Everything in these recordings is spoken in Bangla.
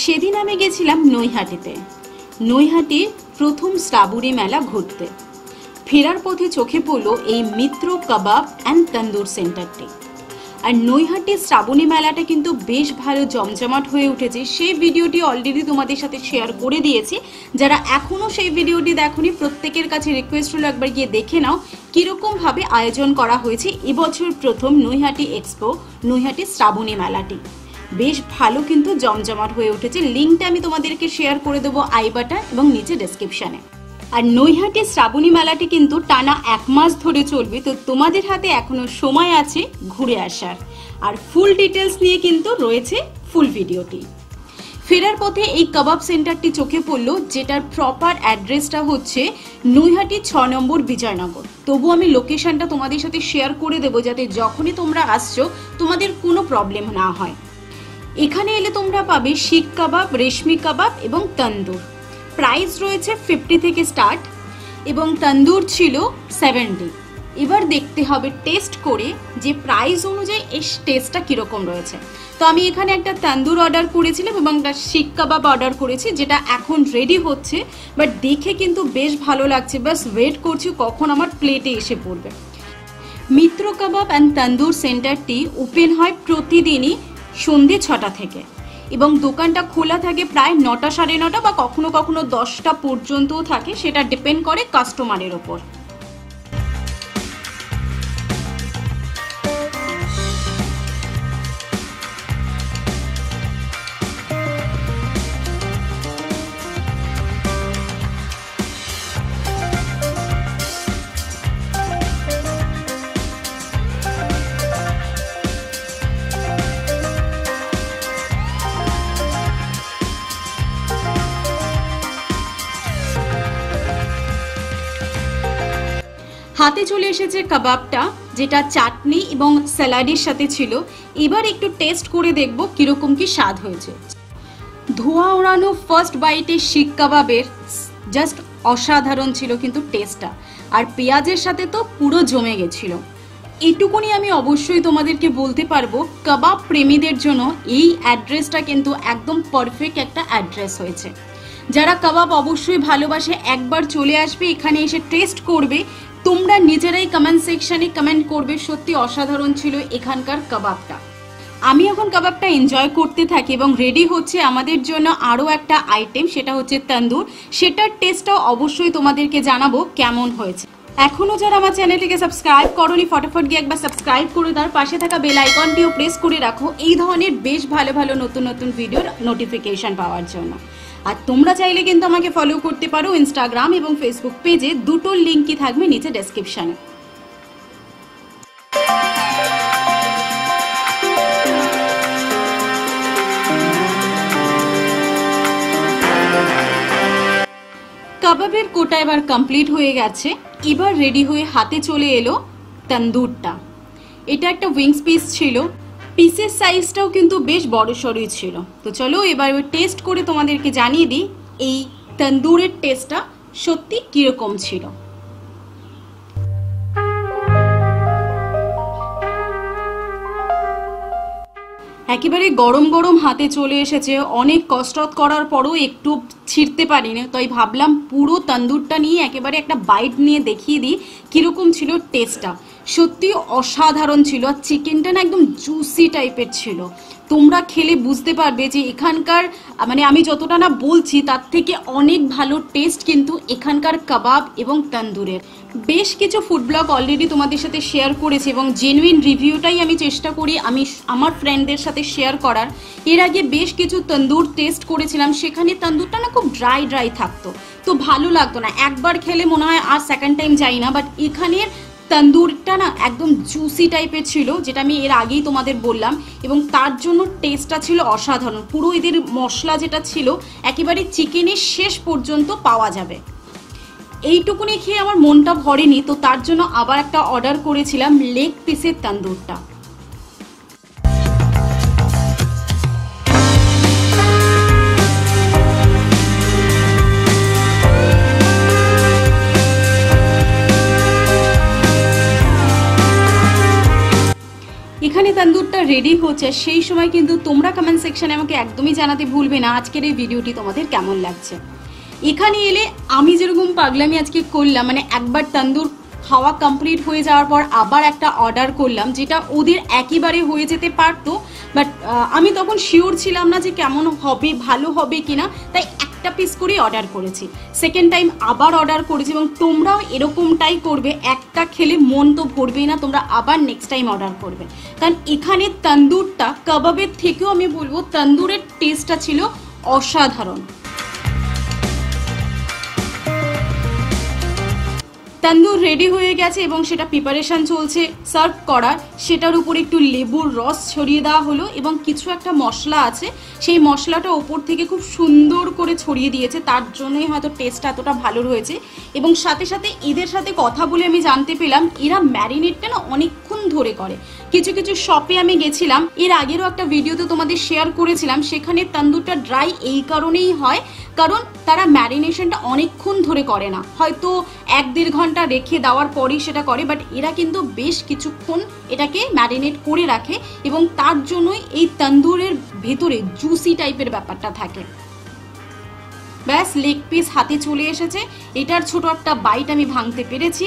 সেদিন আমি গেছিলাম নৈহাটিতে। নৈহাটির প্রথম শ্রাবণী মেলা ঘুরতে। ফেরার পথে চোখে পড়লো এই মিত্র কাবাব অ্যান্ড তন্দুর সেন্টারটি। আর নৈহাটির শ্রাবণী মেলাটা কিন্তু বেশ ভালো জমজমাট হয়ে উঠেছে। সেই ভিডিওটি অলরেডি তোমাদের সাথে শেয়ার করে দিয়েছি। যারা এখনও সেই ভিডিওটি দেখোনি, প্রত্যেকের কাছে রিকোয়েস্ট হলো একবার গিয়ে দেখে নাও কীরকমভাবে আয়োজন করা হয়েছে এবছর প্রথম নৈহাটি এক্সপো, নৈহাটি শ্রাবণী মেলাটি। বেশ ভালো কিন্তু জমজমাট হয়ে উঠেছে। লিঙ্কটা আমি তোমাদেরকে শেয়ার করে দেবো আই বাটন এবং নিচে ডেসক্রিপশানে। আর নৈহাটি শ্রাবণী মেলাটি কিন্তু টানা 1 মাস ধরে চলবে, তো তোমাদের হাতে এখনো সময় আছে ঘুরে আসার। আর ফুল ডিটেলস নিয়ে কিন্তু রয়েছে ফুল ভিডিওটি। ফেরার পথে এই কাবাব সেন্টারটি চোখে পড়লো, যেটার প্রপার অ্যাড্রেসটা হচ্ছে নৈহাটি 6 নম্বর বিজয়নগর। তবু আমি লোকেশনটা তোমাদের সাথে শেয়ার করে দেবো, যাতে যখনই তোমরা আসছো তোমাদের কোনো প্রবলেম না হয়। এখানে এলে তোমরা পাবে শিক কাবাব, রেশমি কাবাব এবং তন্দুর। প্রাইস রয়েছে 50 থেকে স্টার্ট এবং তন্দুর ছিল 70। এবার দেখতে হবে টেস্ট করে যে প্রাইস অনুযায়ী এই টেস্টটা কীরকম রয়েছে। তো আমি এখানে একটা তন্দুর অর্ডার করেছিলাম এবং একটা শিক কাবাব অর্ডার করেছি, যেটা এখন রেডি হচ্ছে। বাট দেখে কিন্তু বেশ ভালো লাগছে, বাস ওয়েট করছি কখন আমার প্লেটে এসে পড়বে। মিত্র কাবাব অ্যান্ড তন্দুর সেন্টারটি ওপেন হয় প্রতিদিনই সন্ধ্যে 6টা থেকে এবং দোকানটা খোলা থাকে প্রায় 9টা, 9:30 বা কখনো কখনো 10টা পর্যন্তও থাকে, সেটা ডিপেন্ড করে কাস্টমারের ওপর। হাতে চলে এসেছে কাবাবটা, যেটা চাটনি এবং স্যালাডের সাথে ছিল। এবার একটু টেস্ট করে দেখব কিরকম কি স্বাদ হয়েছে। ধোয়া ওড়ানো ফার্স্ট বাইটে শিক কাবাবের জাস্ট অসাধারণ ছিল কিন্তু টেস্টটা, আর পেঁয়াজের সাথে তো পুরো জমে গেছিল। এইটুকুনি আমি অবশ্যই তোমাদেরকে বলতে পারবো, কাবাব প্রেমীদের জন্য এই অ্যাড্রেসটা কিন্তু একদম পারফেক্ট একটা অ্যাড্রেস হয়েছে। যারা কাবাব অবশ্যই ভালোবাসে একবার চলে আসবে, এখানে এসে টেস্ট করবে। তোমরা নিজেরাই কমেন্ট সেকশনে কমেন্ট করবে সত্যি অসাধারণ ছিল এখানকার কাবাবটা। আমি এখন কাবাবটা এনজয় করতে থাকি এবং রেডি হচ্ছে আমাদের জন্য আরও একটা আইটেম, সেটা হচ্ছে তন্দুর। সেটার টেস্টটাও অবশ্যই তোমাদেরকে জানাবো কেমন হয়েছে। এখনও যারা আমার চ্যানেলটিকে সাবস্ক্রাইব করোনি, ফটাফট গিয়ে একবার সাবস্ক্রাইব করে তার পাশে থাকা বেল আইকনটিও প্রেস করে রাখো এই ধরনের বেশ ভালো ভালো নতুন নতুন ভিডিওর নোটিফিকেশন পাওয়ার জন্য। আর তোমরা চাইলে কিন্তু আমাকে ফলো করতে পারো ইনস্টাগ্রাম এবং ফেসবুক পেজে, দুটোর লিঙ্কই থাকবে নিচে ডেসক্রিপশানে। কাবাবের কোটা এবার কমপ্লিট হয়ে গেছে। এবার রেডি হয়ে হাতে চলে এলো তন্দুরটা। এটা একটা উইংস পিস ছিল, পিসের সাইজটাও কিন্তু বেশ বড়সড়ই ছিল। তো চলো এবার টেস্ট করে তোমাদেরকে জানিয়ে দিই এই তন্দুরের টেস্টটা সত্যি কীরকম ছিল। একেবারে গরম গরম হাতে চলে এসেছে। অনেক কসরত করার পরও একটু ছিঁড়তে পারিনি, তাই ভাবলাম পুরো তন্দুরটা নিয়ে একেবারে একটা বাইট নিয়ে দেখিয়ে দিই কীরকম ছিল টেস্টটা। সত্যি অসাধারণ ছিল। আর চিকেনটা না একদম জুসি টাইপের ছিল। তোমরা খেলে বুঝতে পারবে যে এখানকার মানে আমি যতটা না বলছি তার থেকে অনেক ভালো টেস্ট কিন্তু এখানকার কাবাব এবং তন্দুরের। বেশ কিছু ফুড ব্লগ অলরেডি তোমাদের সাথে শেয়ার করেছি এবং জেনুইন রিভিউটাই আমি চেষ্টা করি আমি আমার ফ্রেন্ডদের সাথে শেয়ার করার। এর আগে বেশ কিছু তন্দুর টেস্ট করেছিলাম, সেখানে তন্দুরটা না খুব ড্রাই ড্রাই থাকতো, তো ভালো লাগতো না। একবার খেলে মনে হয় আর সেকেন্ড টাইম যাই না। বাট এখানের তন্দুরটা না একদম জুসি টাইপের ছিল, যেটা আমি এর আগেই তোমাদের বললাম, এবং তার জন্য টেস্টটা ছিল অসাধারণ। পুরো এদের মশলা যেটা ছিল একেবারে চিকেনের শেষ পর্যন্ত পাওয়া যাবে। এইটুকুনি খেয়ে আমার মনটা ভরেনি, তো তার জন্য আবার একটা অর্ডার করেছিলাম লেগ পিসের তন্দুরটা। এখানে তন্দুরটা রেডি হচ্ছে সেই সময় কিন্তু তোমরা কমেন্ট সেকশনে আমাকে একদমই জানাতে ভুলবে না আজকের এই ভিডিওটি তোমাদের কেমন লাগছে। এখানে এলে আমি যেরকম পাগলামি আজকে করলাম, মানে একবার তন্দুর খাওয়া কমপ্লিট হয়ে যাওয়ার পর আবার একটা অর্ডার করলাম, যেটা ওদের একেবারে হয়ে যেতে পারতো, বাট আমি তখন শিওর ছিলাম না যে কেমন হবে, ভালো হবে কিনা, তাই একটা পিস করে অর্ডার করেছি। সেকেন্ড টাইম আবার অর্ডার করেছি এবং তোমরাও এরকমটাই করবে, একটা খেলে মন তো ভরবেই না, তোমরা আবার নেক্সট টাইম অর্ডার করবে। কারণ এখানে তন্দুরটা কাবাবের থেকেও আমি বলবো তন্দুরের টেস্টটা ছিল অসাধারণ। তন্দুর রেডি হয়ে গেছে এবং সেটা প্রিপারেশন চলছে সার্ভ করার। সেটার উপর একটু লেবুর রস ছড়িয়ে দেওয়া হলো এবং কিছু একটা মশলা আছে, সেই মশলাটা ওপর থেকে খুব সুন্দর করে ছড়িয়ে দিয়েছে, তার জন্যই হয়তো টেস্টটা এতটা ভালো রয়েছে। এবং সাথে সাথে এদের সাথে কথা বলে আমি জানতে পেলাম এরা ম্যারিনেটটা না অনেকক্ষণ ধরে করে। কিছু কিছু শপে আমি গেছিলাম, এর আগেরও একটা ভিডিওতে তোমাদের শেয়ার করেছিলাম, সেখানে তন্দুরটা ড্রাই এই কারণেই হয় কারণ তারা ম্যারিনেশনটা অনেকক্ষণ ধরে করে না, হয়তো 1-1.5 ঘন্টা রেখে দেওয়ার পরেই সেটা করে, বাট এরা কিন্তু বেশ কিছুক্ষণ এটাকে ম্যারিনেট করে রাখে এবং তার জন্যই এই তন্দুরের ভেতরে জুসি টাইপের ব্যাপারটা থাকে। ব্যাস লেগ পিস হাতে চলে এসেছে, এটার ছোট একটা বাইট আমি ভাঙতে পেরেছি।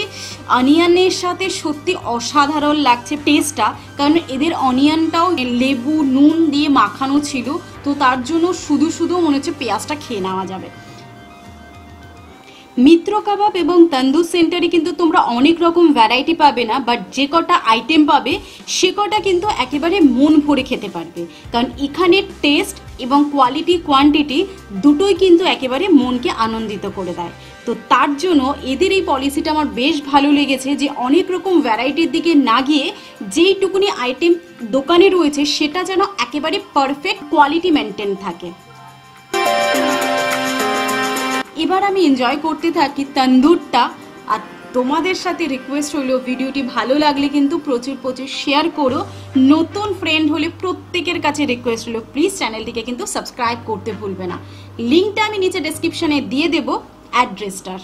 অনিয়নের সাথে সত্যি অসাধারণ লাগছে টেস্টটা, কারণ এদের অনিয়নটাও লেবু নুন দিয়ে মাখানো ছিল, তো তার জন্য শুধু শুধু মনে হচ্ছে পেঁয়াজটা খেয়ে নেওয়া যাবে। মিত্র কাবাব এবং তন্দুর সেন্টারে কিন্তু তোমরা অনেক রকম ভ্যারাইটি পাবে না, বাট যে কটা আইটেম পাবে সে কটা কিন্তু একেবারে মন ভরে খেতে পারবে, কারণ এখানে টেস্ট এবং কোয়ালিটি কোয়ান্টিটি দুটোই কিন্তু একেবারে মনকে আনন্দিত করে দেয়। তো তার জন্য এদের এই পলিসিটা আমার বেশ ভালো লেগেছে যে অনেক রকম ভ্যারাইটির দিকে না গিয়ে যেইটুকুনি আইটেম দোকানে রয়েছে সেটা যেন একেবারে পারফেক্ট কোয়ালিটি মেনটেন থাকে। এবার আমি এনজয় করতে থাকি তন্দুরটা, আর তোমাদের সাথে রিকোয়েস্ট হলো ভিডিওটি ভালো লাগলে কিন্তু প্রচুর প্রচুর শেয়ার করো। নতুন ফ্রেন্ড হলে প্রত্যেকের কাছে রিকোয়েস্ট হলো প্লিজ চ্যানেলটিকে কিন্তু সাবস্ক্রাইব করতে ভুলবে না। লিঙ্কটা আমি নিচে ডেসক্রিপশনে দিয়ে দেবো, অ্যাড্রেসটার।